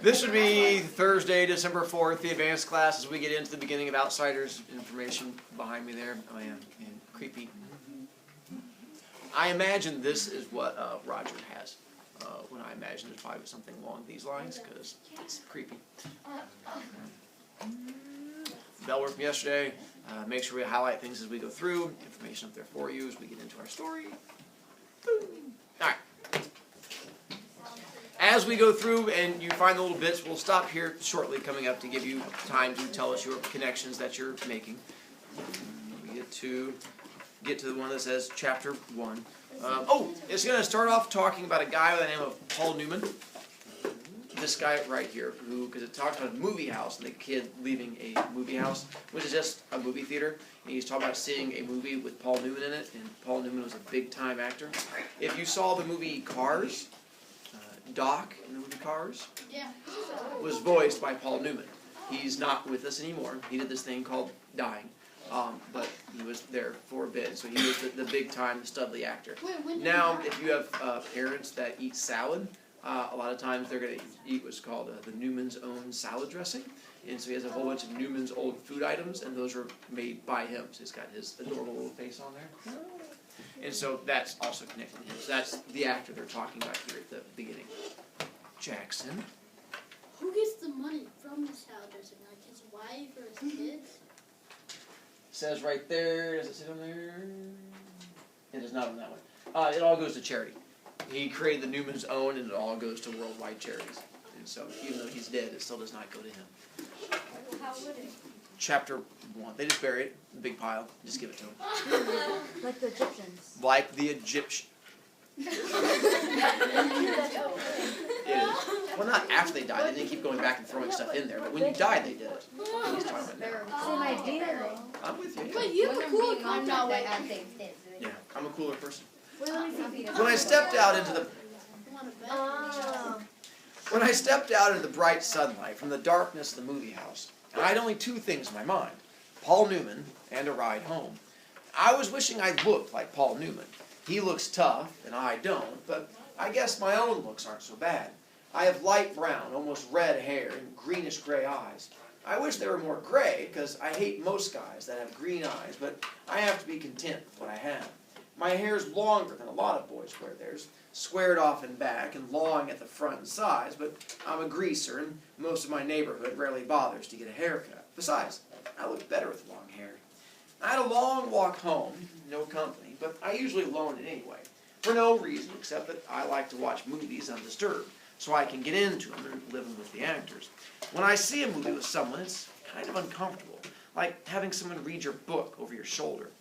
This would be Thursday, December 4th, the advanced class, as we get into the beginning of Outsiders information behind me there. Oh yeah, and creepy. I imagine this is what Roger has. When I imagine it's probably something along these lines, because it's creepy. Bell worked from yesterday. Make sure we highlight things as we go through. Information up there for you as we get into our story. Boom. All right. As we go through and you find the little bits, we'll stop here shortly coming up to give you time to tell us your connections that you're making. We get to the one that says Chapter 1. It's going to start off talking about a guy by the name of Paul Newman. This guy right here, because it talks about a movie house and the kid leaving a movie house, which is just a movie theater. And he's talking about seeing a movie with Paul Newman in it, and Paul Newman was a big-time actor. If you saw the movie Cars, Doc in the movie Cars, was voiced by Paul Newman. He's not with us anymore. He did this thing called Dying, but he was there for a bit, so he was the big-time, the studly actor. Now, if you have parents that eat salad, a lot of times they're going to eat what's called the Newman's Own salad dressing. And so he has a whole bunch of Newman's old food items, and those are made by him. So he's got his adorable little face on there. And so that's also connected to him. So that's the actor they're talking about here at the beginning. Jackson. Who gets the money from the salad dressing? Like his wife or his kids? Says right there, does it say on there? It is not on that one. It all goes to charity. He created the Newman's Own, and it all goes to worldwide charities. And so, even though he's dead, it still does not go to him. How would it? Chapter 1. They just bury it, a big pile. Just give it to him. Like the Egyptians. Like the Egyptians. Well, not after they died. They didn't keep going back and throwing stuff in there. But when you died, they did it. He's talking about now. Same idea. I'm with you. Wait, you have a cooler I'm contact. not way on things. Yeah, I'm a cooler person. When When I stepped out into the When I stepped out into the bright sunlight from the darkness of the movie house, I had only two things in my mind: Paul Newman and a ride home. I was wishing I looked like Paul Newman. He looks tough, and I don't, but I guess my own looks aren't so bad. I have light brown, almost red hair, and greenish-gray eyes. I wish they were more gray, because I hate most guys that have green eyes, but I have to be content with what I have. My hair's longer than a lot of boys wear theirs, squared off in back and long at the front and sides, but I'm a greaser, and most of my neighborhood rarely bothers to get a haircut. Besides, I look better with long hair. I had a long walk home, no company, but I usually loaned it anyway, for no reason except that I like to watch movies undisturbed, so I can get into them and live them with the actors. When I see a movie with someone, it's kind of uncomfortable, like having someone read your book over your shoulder.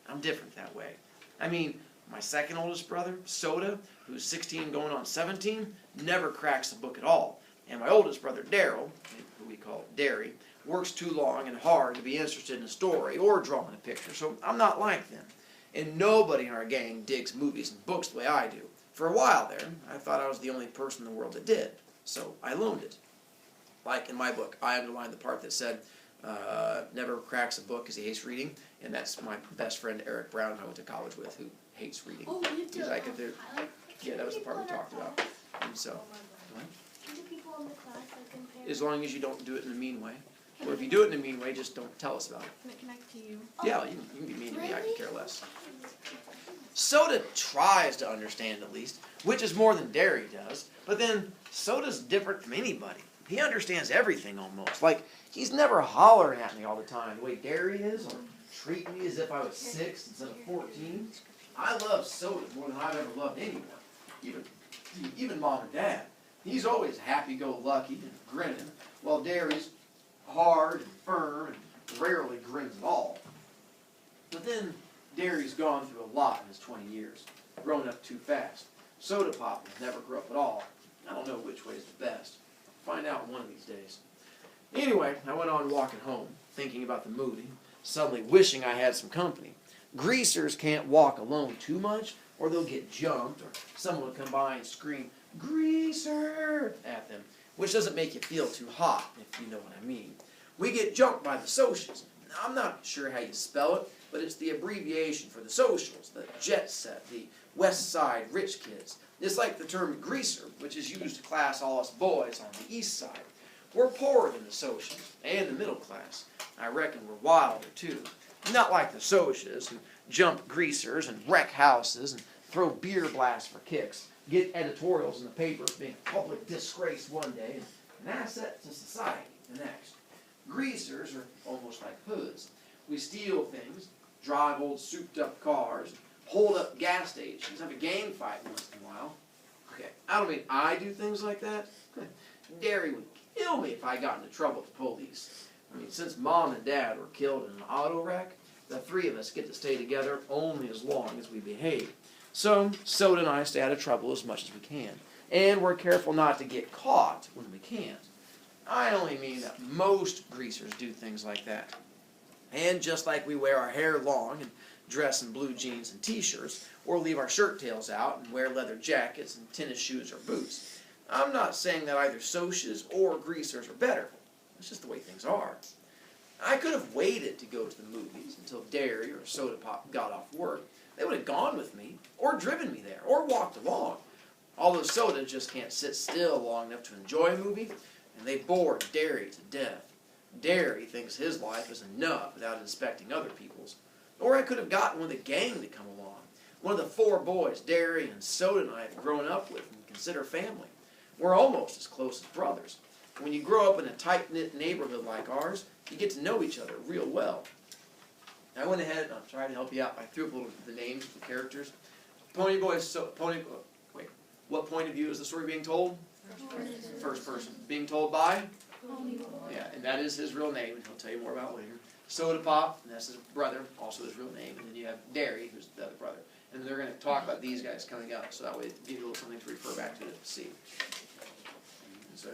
I'm different that way. I mean, my second oldest brother, Soda, who's 16 going on 17, never cracks a book at all. And my oldest brother, Daryl, who we call Derry, works too long and hard to be interested in a story or drawing a picture, so I'm not like them. And nobody in our gang digs movies and books the way I do. For a while there, I thought I was the only person in the world that did, so I loaned it. Like in my book, I underlined the part that said, never cracks a book because he hates reading, and that's my best friend Eric Brown, who I went to college with, who hates reading. Oh, you do. Yeah, that was the part we talked about. And so, what? Can the people in the class compare? As long as you don't do it in a mean way. Or if you do it in a mean way, just don't tell us about it. Can it connect to you? Yeah, you can be mean to me, I could care less. Soda tries to understand at least, which is more than Derry does, but then Soda's different from anybody. He understands everything almost. Like, he's never hollering at me all the time, the way Derry is, or treating me as if I was 6 instead of 14. I love Soda more than I've ever loved anyone, even Mom and Dad. He's always happy-go-lucky and grinning, while Derry's hard and firm and rarely grins at all. But then Derry's gone through a lot in his 20 years, grown up too fast. Soda Pop never grew up at all. I don't know which way is the best. Find out one of these days. Anyway, I went on walking home, thinking about the movie, suddenly wishing I had some company. Greasers can't walk alone too much, or they'll get jumped, or someone will come by and scream, "Greaser!" at them, which doesn't make you feel too hot, if you know what I mean. We get jumped by the socials. I'm not sure how you spell it, but it's the abbreviation for the socials, the jet set, the West Side rich kids. It's like the term greaser, which is used to class all us boys on the east side. We're poorer than the Socias and the middle class. I reckon we're wilder too. Not like the Socias, who jump greasers and wreck houses and throw beer blasts for kicks, get editorials in the papers being a public disgrace one day and an asset to society the next. Greasers are almost like hoods. We steal things, drive old souped-up cars, hold up gas stations, have a gang fight once in a while. Okay, I don't mean I do things like that. Derry would kill me if I got into trouble with the police. I mean, since Mom and Dad were killed in an auto wreck, the three of us get to stay together only as long as we behave. So, Soda and I stay out of trouble as much as we can. And we're careful not to get caught when we can't. I only mean that most greasers do things like that. And just like we wear our hair long and dress in blue jeans and t-shirts, or leave our shirt tails out and wear leather jackets and tennis shoes or boots. I'm not saying that either Socias or greasers are better. It's just the way things are. I could have waited to go to the movies until Derry or Soda Pop got off work. They would have gone with me, or driven me there, or walked along. Although Soda just can't sit still long enough to enjoy a movie, and they bore Derry to death. Derry thinks his life is enough without inspecting other people's. Or I could have gotten one of the gang to come along. One of the four boys Derry and Soda and I have grown up with and consider family. We're almost as close as brothers. When you grow up in a tight-knit neighborhood like ours, you get to know each other real well. I went ahead and I'm trying to help you out. I threw up a little the names of the characters. What point of view is the story being told? First person. Being told by? Yeah, and that is his real name, and he'll tell you more about it later. Soda Pop, and that's his brother, also his real name. And then you have Derry, who's the other brother. And they're going to talk about these guys coming up, so that way it'll give you a little something to refer back to see. So,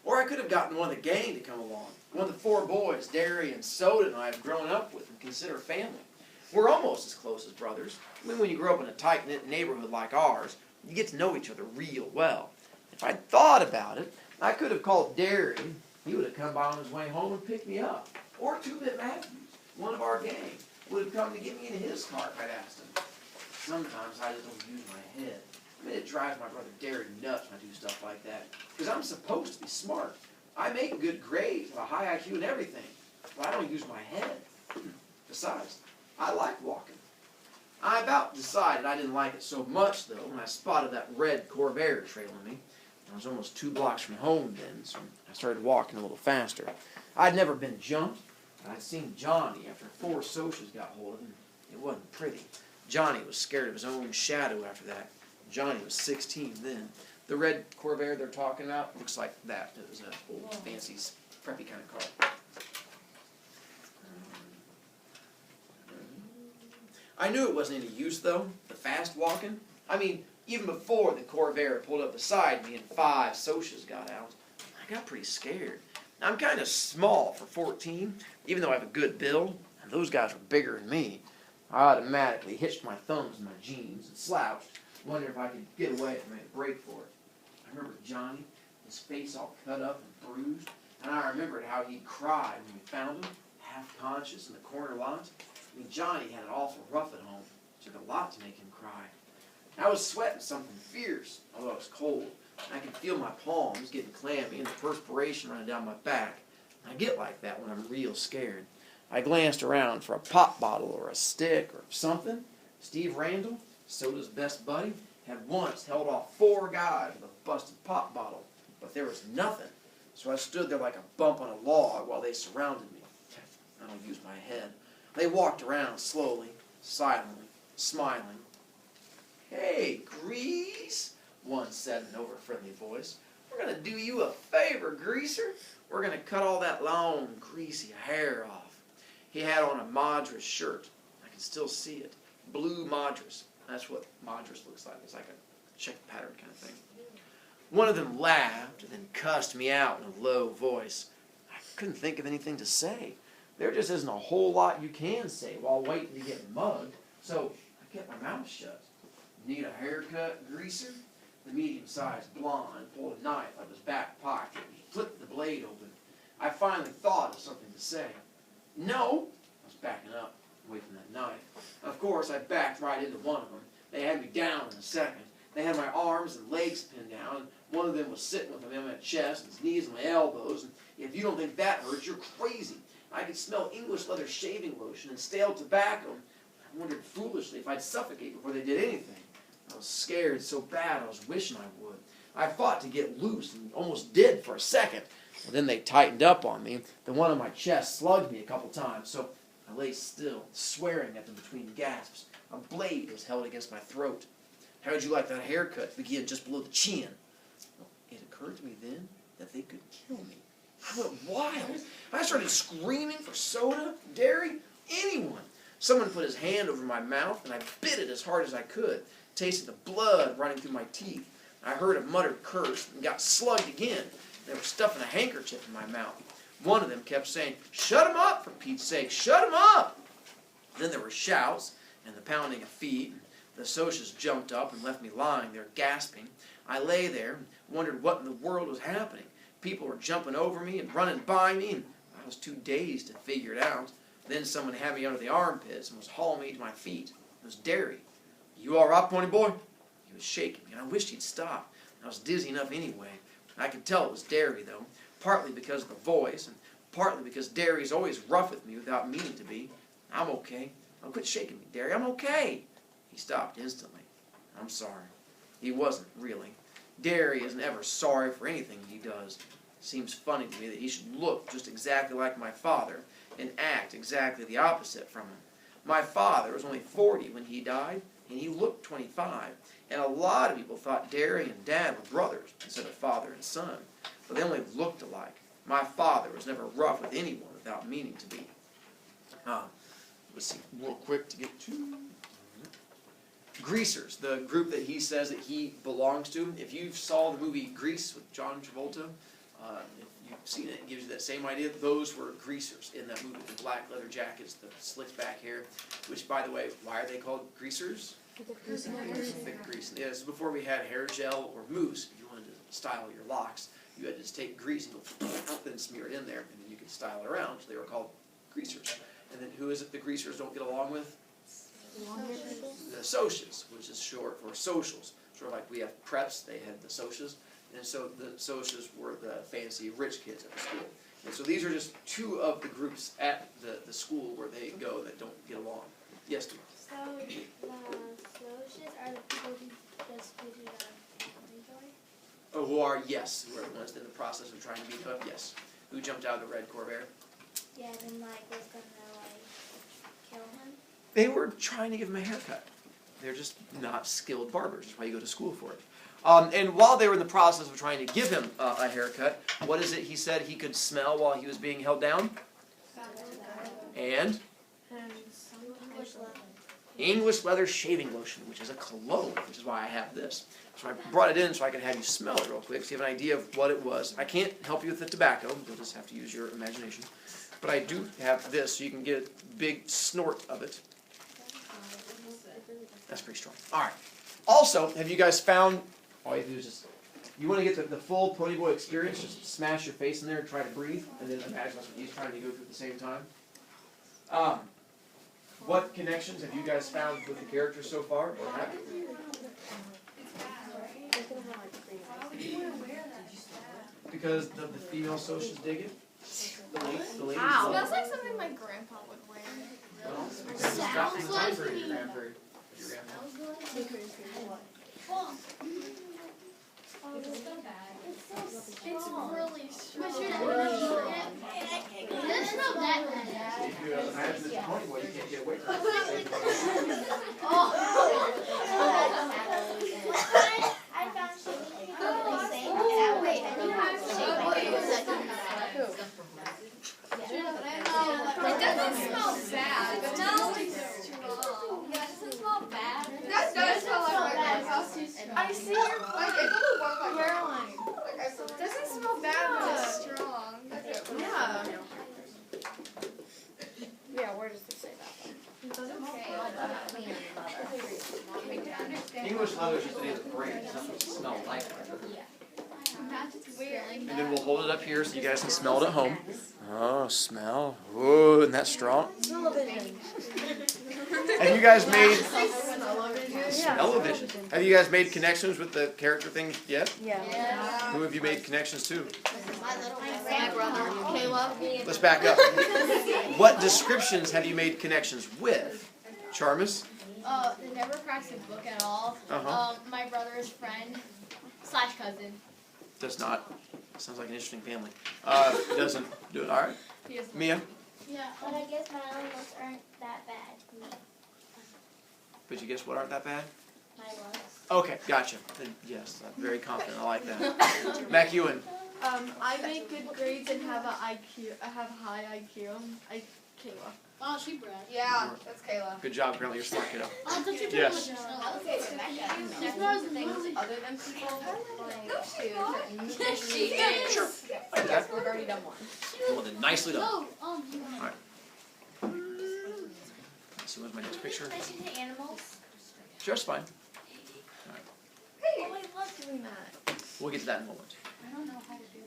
or I could have gotten one of the gang to come along. One of the four boys, Derry and Soda and I have grown up with and consider family. We're almost as close as brothers. I mean, when you grow up in a tight-knit neighborhood like ours, you get to know each other real well. If I'd thought about it, I could have called Derry. He would have come by on his way home and picked me up. Or Two-Bit Matthews, one of our gang, would have come to get me in his car if I'd asked him. Sometimes I just don't use my head. I mean, it drives my brother Derry nuts when I do stuff like that. Because I'm supposed to be smart. I make good grades, with a high IQ and everything. But I don't use my head. Besides, I like walking. I about decided I didn't like it so much, though, when I spotted that red Corvair trailing me. I was almost 2 blocks from home then, so I started walking a little faster. I'd never been jumped, but I'd seen Johnny after 4 Socias got hold of him. It wasn't pretty. Johnny was scared of his own shadow after that. Johnny was 16 then. The red Corvair they're talking about looks like that. It was an old, fancy, preppy kind of car. I knew it wasn't any use, though, the fast walking. I mean, even before the Corvair pulled up beside me and 5 Socias got out, I got pretty scared. I'm kind of small for 14, even though I have a good build, and those guys were bigger than me. I automatically hitched my thumbs in my jeans and slouched, wondering if I could get away if I made a break for it. I remember Johnny, his face all cut up and bruised, and I remembered how he cried when we found him, half conscious in the corner lot. I mean, Johnny had it awful rough at home. It took a lot to make him cry. I was sweating something fierce, although it was cold. I could feel my palms getting clammy and the perspiration running down my back. I get like that when I'm real scared. I glanced around for a pop bottle or a stick or something. Steve Randall, Soda's best buddy, had once held off 4 guys with a busted pop bottle, but there was nothing. So I stood there like a bump on a log while they surrounded me. I don't use my head. They walked around slowly, silently, smiling. "Hey, Grease," one said in an over-friendly voice. "We're going to do you a favor, Greaser. We're going to cut all that long, greasy hair off." He had on a Madras shirt. I can still see it. Blue Madras. That's what Madras looks like. It's like a check pattern kind of thing. One of them laughed and then cussed me out in a low voice. I couldn't think of anything to say. There just isn't a whole lot you can say while waiting to get mugged, so I kept my mouth shut. "Need a haircut, Greaser?" The medium-sized blonde pulled a knife out of his back pocket and flipped the blade open. I finally thought of something to say. "No." I was backing up, away from that knife. Of course, I backed right into one of them. They had me down in a second. They had my arms and legs pinned down, and one of them was sitting with me on my chest, and his knees and my elbows, and if you don't think that hurts, you're crazy. I could smell English leather shaving lotion and stale tobacco. I wondered foolishly if I'd suffocate before they did anything. I was scared so bad I was wishing I would. I fought to get loose and almost did for a second. Well, then they tightened up on me. The one on my chest slugged me a couple times, so I lay still, swearing at them between gasps. A blade was held against my throat. How would you like that haircut to begin just below the chin? Well, it occurred to me then that they could kill me. I went wild. I started screaming for soda, dairy, anyone. Someone put his hand over my mouth, and I bit it as hard as I could, tasting the blood running through my teeth. I heard a muttered curse and got slugged again. They were stuffing a handkerchief in my mouth. One of them kept saying, "Shut him up, for Pete's sake, shut him up!" Then there were shouts and the pounding of feet. The Socias jumped up and left me lying there gasping. I lay there and wondered what in the world was happening. People were jumping over me and running by me, and I was too dazed to figure it out. Then someone had me under the armpits and was hauling me to my feet. It was Derry. "You all right, pony boy?" He was shaking me, and I wished he'd stop. I was dizzy enough anyway. I could tell it was Derry, though, partly because of the voice, and partly because Derry's always rough with me without meaning to be. "I'm okay. Oh, quit shaking me, Derry. I'm okay." He stopped instantly. "I'm sorry." He wasn't, really. Derry isn't ever sorry for anything he does. It seems funny to me that he should look just exactly like my father and act exactly the opposite from him. My father was only 40 when he died, and he looked 25. And a lot of people thought Derry and Dad were brothers instead of father and son. But they only looked alike. My father was never rough with anyone without meaning to be. Let's see, real quick to get to Greasers, the group that he says that he belongs to. If you saw the movie Grease with John Travolta, if you've seen it, it gives you that same idea. Those were Greasers in that movie. The black leather jackets, the slicked back hair, which, by the way, why are they called Greasers? Thick grease. Yeah, this is before we had hair gel or mousse. If you wanted to style your locks, you had to just take grease and go then smear it in there, and then you could style it around. So they were called Greasers. And then who is it the Greasers don't get along with? The Socias, which is short for socials. Sort of like we have preps, they had the Socias. And so the Socias were the fancy rich kids at the school. And so these are just two of the groups at the school where they go that don't get along. Yes, dear? So the Socias are the people who just do the joy? Oh, who are, yes, who are the ones in the process of trying to beat up, yes. Who jumped out of the red Corvair? Yeah, then was gonna kill him. They were trying to give him a haircut. They're just not skilled barbers. That's why you go to school for it. And while they were in the process of trying to give him a haircut, what is it he said he could smell while he was being held down? And? English leather shaving lotion, which is a cologne, which is why I have this. So I brought it in so I could have you smell it real quick so you have an idea of what it was. I can't help you with the tobacco. You'll just have to use your imagination. But I do have this so you can get a big snort of it. That's pretty strong. All right. Also, have you guys found, all you have to do is just, you want to get the full Pony Boy experience, just smash your face in there and try to breathe, and then imagine that's what he's trying to go through at the same time. What connections have you guys found with the characters so far? Or have you? Because the female socials dig it? The ladies Wow. Smells like something my grandpa would wear. Well, Sounds like me. It's really strong. It's not that bad. If you imagine this Pony Boy, you can't get away from it. I found something the same, and I wait, I think I It doesn't smell bad. It smells like strong. Yeah, it doesn't smell bad. That does smell like my house. I see your it doesn't work like hairline. It doesn't smell bad, but it's strong. Yeah. Yeah, where does it say that? It doesn't English leather is just a brand. It's not supposed to smell like leather. That's weird. And then we'll hold it up here so you guys can smell it at home. Oh, smell. Oh, isn't that strong? Have you guys made Television. Smell-o-vision. Have you guys made connections with the character things yet? Yeah. Who have you made connections to? My brother. Caleb. Let's back up. What descriptions have you made connections with? Charmus? They never cracks a book at all. My brother's friend / cousin. Does not. Sounds like an interesting family. Doesn't do it. All right. Mia? Yeah, but I guess my other ones aren't that bad. But you guess what aren't that bad? My ones. Okay, gotcha. Then yes, I'm very confident. I like that. Mac Ewan. I make good grades and have a IQ. I have a high IQ. Kayla. Oh, she bred. Yeah, that's Kayla. Good job, apparently you're smart, kiddo. Oh, that's your Yes. She knows things other than people. Like, she is. Sure. Yes, we've already done one. Well, then nicely done. No, Alright. Let's see, what's my next picture? Can I see the animals? Just fine. Hey, I love doing that. We'll get to that in a moment. I don't know how to do that.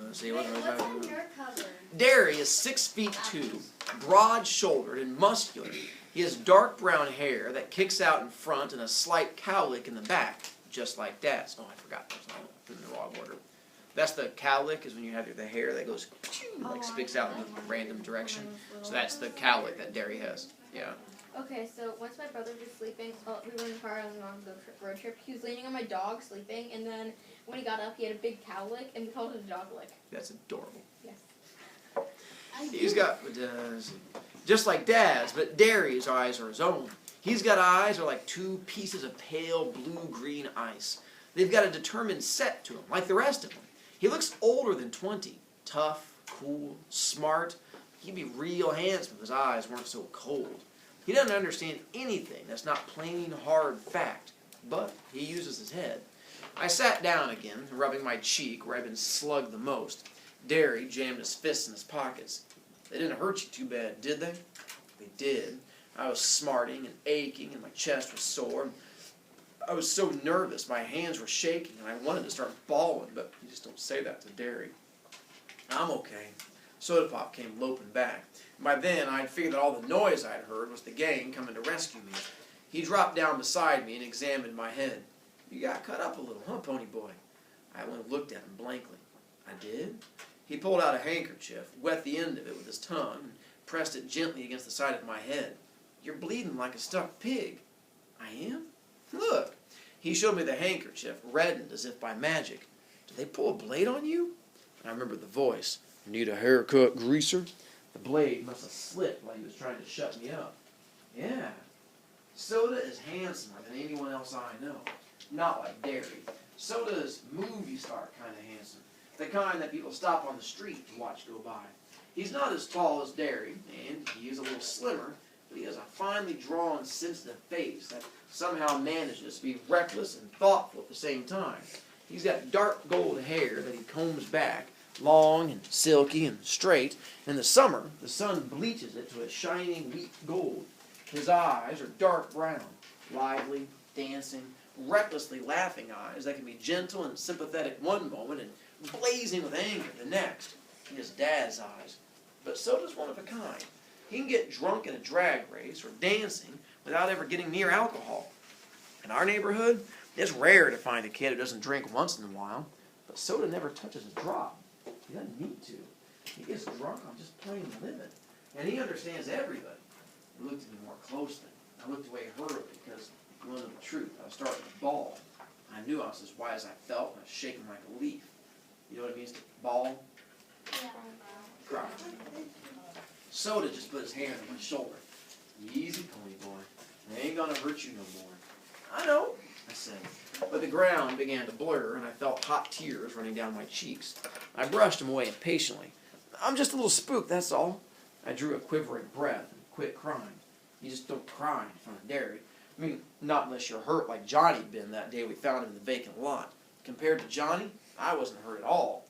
Let's see, what's on your cover? Derry is 6'2", broad-shouldered and muscular. He has dark brown hair that kicks out in front and a slight cowlick in the back, just like Dad's. Oh, I forgot. That's not in the wrong order. That's the cowlick, is when you have the hair that goes like sticks out in a random direction. So that's the cowlick that Derry has. Yeah. Okay, so once my brother was sleeping, we were in the car on the road trip. He was leaning on my dog sleeping, and then when he got up, he had a big cow lick, and we called it a dog lick. That's adorable. Yes. He's got just like Dad's, but Derry's eyes are his own. He's got eyes that are like two pieces of pale blue-green ice. They've got a determined set to him, like the rest of them. He looks older than 20. Tough, cool, smart. He'd be real handsome if his eyes weren't so cold. He doesn't understand anything that's not plain hard fact, but he uses his head. I sat down again, rubbing my cheek where I'd been slugged the most. Derry jammed his fists in his pockets. They didn't hurt you too bad, did they? They did. I was smarting and aching, and my chest was sore. I was so nervous, my hands were shaking, and I wanted to start bawling, but you just don't say that to Derry. I'm okay. Soda Pop came loping back. By then, I'd figured that all the noise I'd heard was the gang coming to rescue me. He dropped down beside me and examined my head. You got cut up a little, huh, Pony Boy? I only looked at him blankly. I did? He pulled out a handkerchief, wet the end of it with his tongue, and pressed it gently against the side of my head. You're bleeding like a stuck pig. I am? Look. He showed me the handkerchief, reddened as if by magic. Did they pull a blade on you? I remembered the voice. Need a haircut, greaser? The blade must have slipped while he was trying to shut me up. Yeah. Soda is handsomer than anyone else I know. Not like Derry. Soda is movie star kind of handsome. The kind that people stop on the street to watch go by. He's not as tall as Derry, and he is a little slimmer, but he has a finely drawn, sensitive face that somehow manages to be reckless and thoughtful at the same time. He's got dark gold hair that he combs back, long and silky and straight. In the summer, the sun bleaches it to a shining wheat gold. His eyes are dark brown, lively, dancing, recklessly laughing eyes that can be gentle and sympathetic one moment and blazing with anger the next. He has Dad's eyes. But Soda's one of a kind. He can get drunk in a drag race or dancing without ever getting near alcohol. In our neighborhood, it's rare to find a kid who doesn't drink once in a while, but Soda never touches a drop. He doesn't need to. He gets drunk on just plain living. And he understands everybody. He looked at me more closely. I looked away hurriedly because, to know the truth, I was starting to bawl. I knew I was as white as I felt, and I was shaking like a leaf. You know what it means to bawl? Yeah. Cry. Soda just put his hand on my shoulder. Easy, Pony Boy. They ain't gonna hurt you no more. I know, I said. But the ground began to blur, and I felt hot tears running down my cheeks. I brushed them away impatiently. I'm just a little spooked, that's all. I drew a quivering breath and quit crying. You just don't cry in front of Derry. I mean, not unless you're hurt like Johnny'd been that day we found him in the vacant lot. Compared to Johnny, I wasn't hurt at all.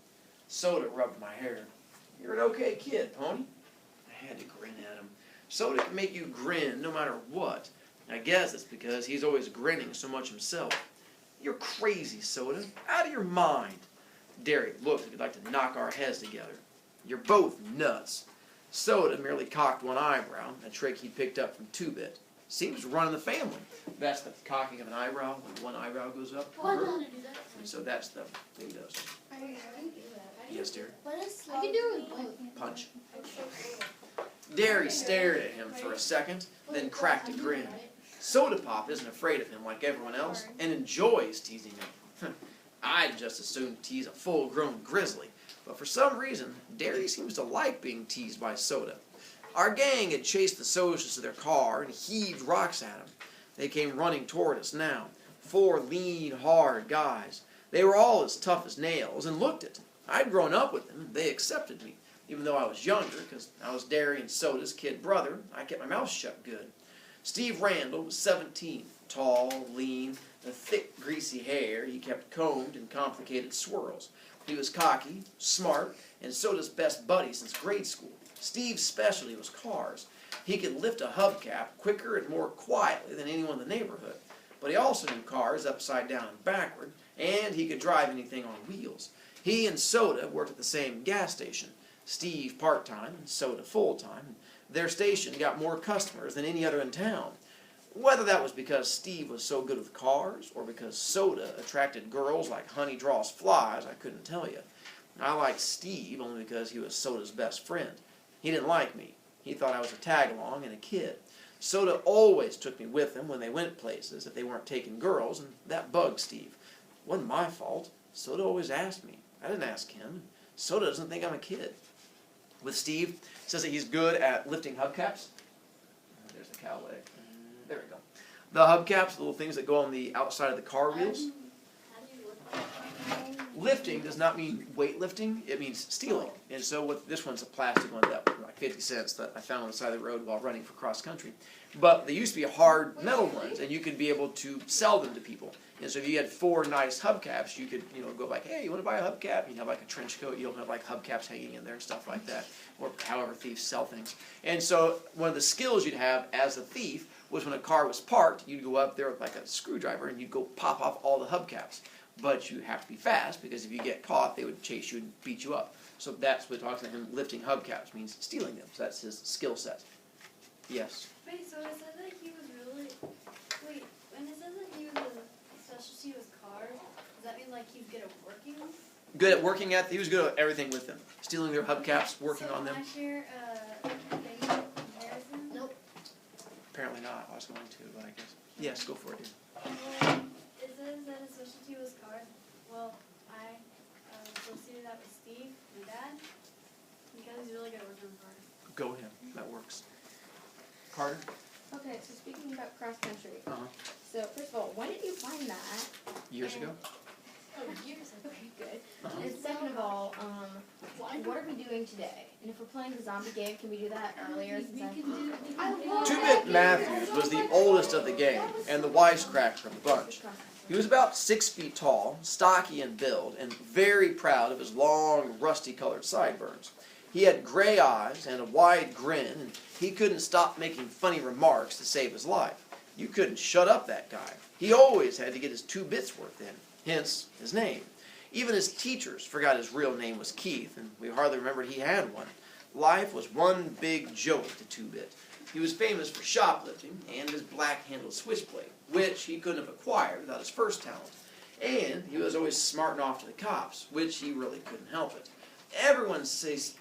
Soda rubbed my hair. You're an okay kid, Pony. I had to grin at him. Soda can make you grin no matter what. I guess it's because he's always grinning so much himself. You're crazy, Soda. Out of your mind. Derry looked like he'd like to knock our heads together. You're both nuts. Soda merely cocked one eyebrow, a trick he picked up from Two-Bit. Seems to run in the family. That's the cocking of an eyebrow when one eyebrow goes up. Oh, I know how to do that. And so that's the thing he does. Yes, dear. What is I can do it with both. Punch. Derry stared at him for a second, then cracked a grin. Soda Pop isn't afraid of him like everyone else and enjoys teasing him. I'd just as soon tease a full-grown grizzly, but for some reason, Derry seems to like being teased by Soda. Our gang had chased the Socials to their car and heaved rocks at him. They came running toward us now, 4 lean, hard guys. They were all as tough as nails and looked it. I'd grown up with them, and they accepted me. Even though I was younger, because I was Derry and Soda's kid brother, I kept my mouth shut good. Steve Randall was 17, tall, lean, with thick, greasy hair he kept combed in complicated swirls. He was cocky, smart, and Soda's best buddy since grade school. Steve's specialty was cars. He could lift a hubcap quicker and more quietly than anyone in the neighborhood. But he also knew cars upside down and backward, and he could drive anything on wheels. He and Soda worked at the same gas station. Steve part-time and Soda full-time. Their station got more customers than any other in town. Whether that was because Steve was so good with cars or because Soda attracted girls like honey draws flies, I couldn't tell you. I liked Steve only because he was Soda's best friend. He didn't like me. He thought I was a tag-along and a kid. Soda always took me with him when they went places if they weren't taking girls, and that bugged Steve. It wasn't my fault. Soda always asked me. I didn't ask him. Soda doesn't think I'm a kid. With Steve, says that he's good at lifting hubcaps. There's the cow leg. There we go. The hubcaps, the little things that go on the outside of the car wheels. Lifting does not mean weightlifting, it means stealing. And so what this one's a plastic one that was like 50 cents that I found on the side of the road while running for cross country. But they used to be hard metal ones, and you could be able to sell them to people. And so if you had 4 nice hubcaps, you could, go like, hey, you want to buy a hubcap? You have like a trench coat, you don't have like hubcaps hanging in there and stuff like that. Or however thieves sell things. And so one of the skills you'd have as a thief was when a car was parked, you'd go up there with like a screwdriver and you'd go pop off all the hubcaps. But you have to be fast, because if you get caught, they would chase you and beat you up. So that's what talks about him lifting hubcaps, means stealing them. So that's his skill set. Yes? Wait, so it said that he was really... Wait, when it says that he was a specialty with cars, does that mean like he's good at working? Good at working at, he was good at everything with them. Stealing their hubcaps, working on them. So can I share a comparison? Nope. Apparently not. I was going to, but I guess. Yes, go for it, dude. It says that his specialty was cars. Well, I associated that with Steve, my dad, because he's really good at working on cars. Go with him. That works. Carter? Okay, so speaking about cross country. Uh-huh. So first of all, when did you find that? Years ago? Oh, years ago. Okay, good. Uh-huh. And second of all, what are we doing today? And if we're playing the zombie game, can we do that earlier? Two-Bit Matthews was the oldest of the gang and the wisecracker of the bunch. He was about 6 feet tall, stocky in build, and very proud of his long, rusty-colored sideburns. He had gray eyes and a wide grin, and he couldn't stop making funny remarks to save his life. You couldn't shut up that guy. He always had to get his 2 bits worth in, hence his name. Even his teachers forgot his real name was Keith, and we hardly remembered he had one. Life was one big joke to 2-Bit. He was famous for shoplifting and his black-handled switchblade, which he couldn't have acquired without his first talent. And he was always smarting off to the cops, which he really couldn't help it. Everyone says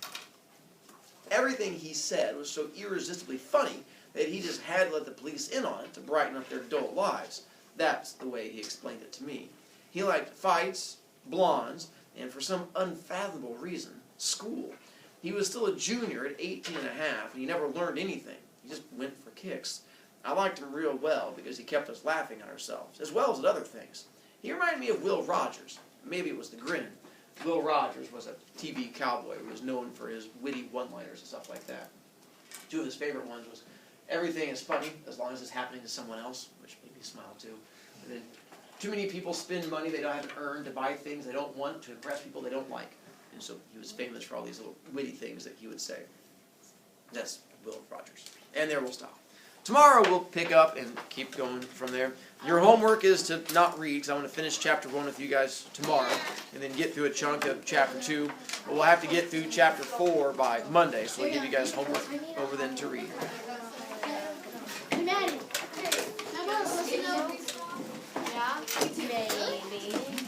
everything he said was so irresistibly funny that he just had to let the police in on it to brighten up their dull lives. That's the way he explained it to me. He liked fights, blondes, and for some unfathomable reason, school. He was still a junior at 18 and a half, and he never learned anything. He just went for kicks. I liked him real well because he kept us laughing at ourselves, as well as at other things. He reminded me of Will Rogers. Maybe it was the grin. Will Rogers was a TV cowboy who was known for his witty one-liners and stuff like that. 2 of his favorite ones was, everything is funny as long as it's happening to someone else, which made me smile too. And then, too many people spend money they don't have to earn to buy things they don't want to impress people they don't like. And so he was famous for all these little witty things that he would say. That's Will Rogers. And there we'll stop. Tomorrow we'll pick up and keep going from there. Your homework is to not read, because I want to finish chapter 1 with you guys tomorrow, and then get through a chunk of chapter 2. But we'll have to get through chapter 4 by Monday, so we'll give you guys homework over then to read. Maddie. Maybe.